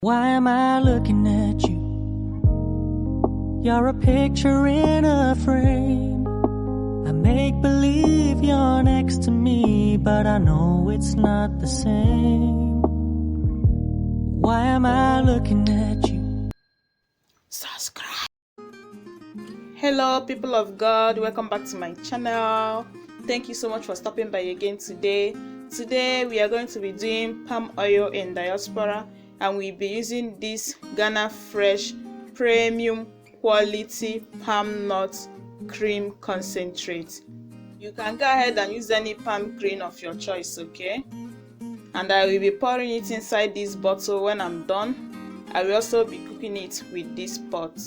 Why am I looking at you? You're a picture in a frame. I make believe you're next to me, but I know it's not the same. Why am I looking at you? Subscribe. Hello people of God, welcome back to my channel. Thank you so much for stopping by again today. Today we are going to be doing palm oil in diaspora, and we'll be using this Ghana Fresh premium quality palm nut cream concentrate. You can go ahead and use any palm cream of your choice, okay? And I will be pouring it inside this bottle. When I'm done, I will also be cooking it with this pot.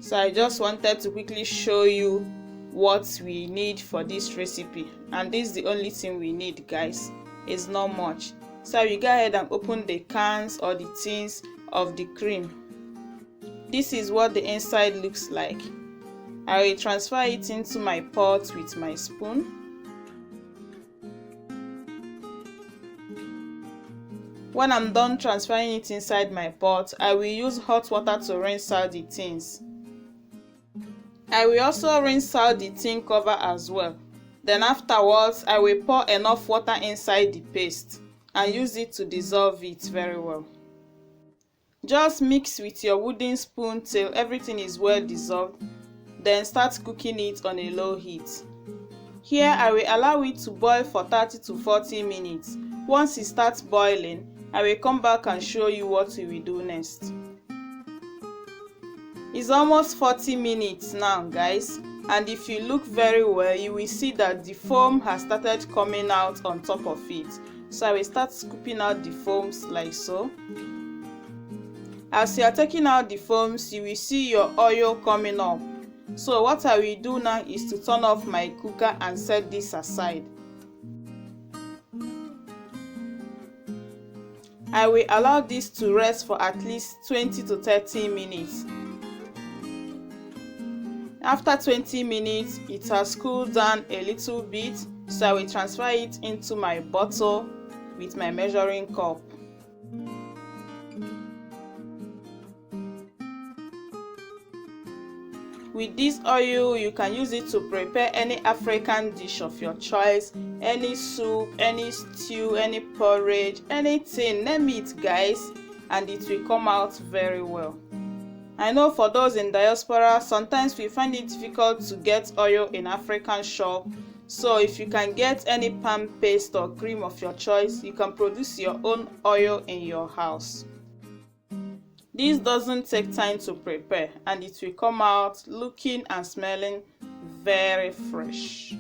So I just wanted to quickly show you what we need for this recipe, and this is the only thing we need, guys. It's not much. So we go ahead and open the cans or the tins of the cream. This is what the inside looks like. I will transfer it into my pot with my spoon. When I'm done transferring it inside my pot, I will use hot water to rinse out the tins. I will also rinse out the tin cover as well. Then afterwards, I will pour enough water inside the paste and use it to dissolve it very well. Just mix with your wooden spoon till everything is well dissolved. Then start cooking it on a low heat. Here I will allow it to boil for 30 to 40 minutes. Once it starts boiling, I will come back and show you what we will do next. It's almost 40 minutes now, guys, and if you look very well, you will see that the foam has started coming out on top of it. So I will start scooping out the foams like so. As you are taking out the foams, you will see your oil coming up. So what I will do now is to turn off my cooker and set this aside. I will allow this to rest for at least 20 to 30 minutes. After 20 minutes, it has cooled down a little bit, so I will transfer it into my bottle with my measuring cup. With this oil, you can use it to prepare any African dish of your choice, any soup, any stew, any porridge, anything, name it, guys, and it will come out very well. I know for those in diaspora, sometimes we find it difficult to get oil in African shop. So if you can get any palm paste or cream of your choice, you can produce your own oil in your house. This doesn't take time to prepare, and it will come out looking and smelling very fresh.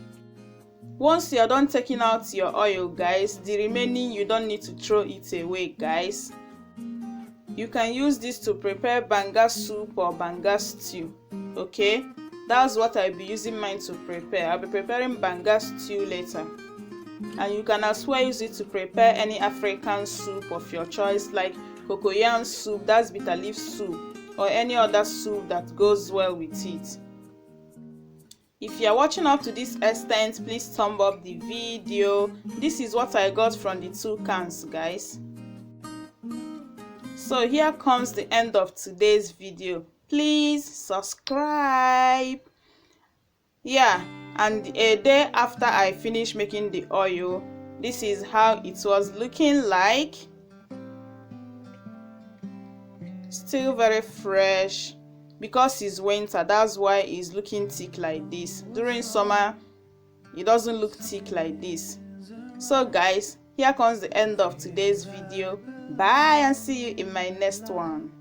Once you are done taking out your oil, guys, the remaining you don't need to throw it away, guys. You can use this to prepare banga soup or banga stew, okay? That's what I'll be using mine to prepare. I'll be preparing banga stew later. And you can as well use it to prepare any African soup of your choice, like cocoyam soup, that's bitter leaf soup, or any other soup that goes well with it. If you are watching up to this extent, please thumb up the video. This is what I got from the 2 cans, guys. So here comes the end of today's video. Please subscribe. Yeah, and a day after I finished making the oil, this is how it was looking like. Still very fresh. Because it's winter, that's why it's looking thick like this. During summer, it doesn't look thick like this. So guys, here comes the end of today's video. Bye, and see you in my next one.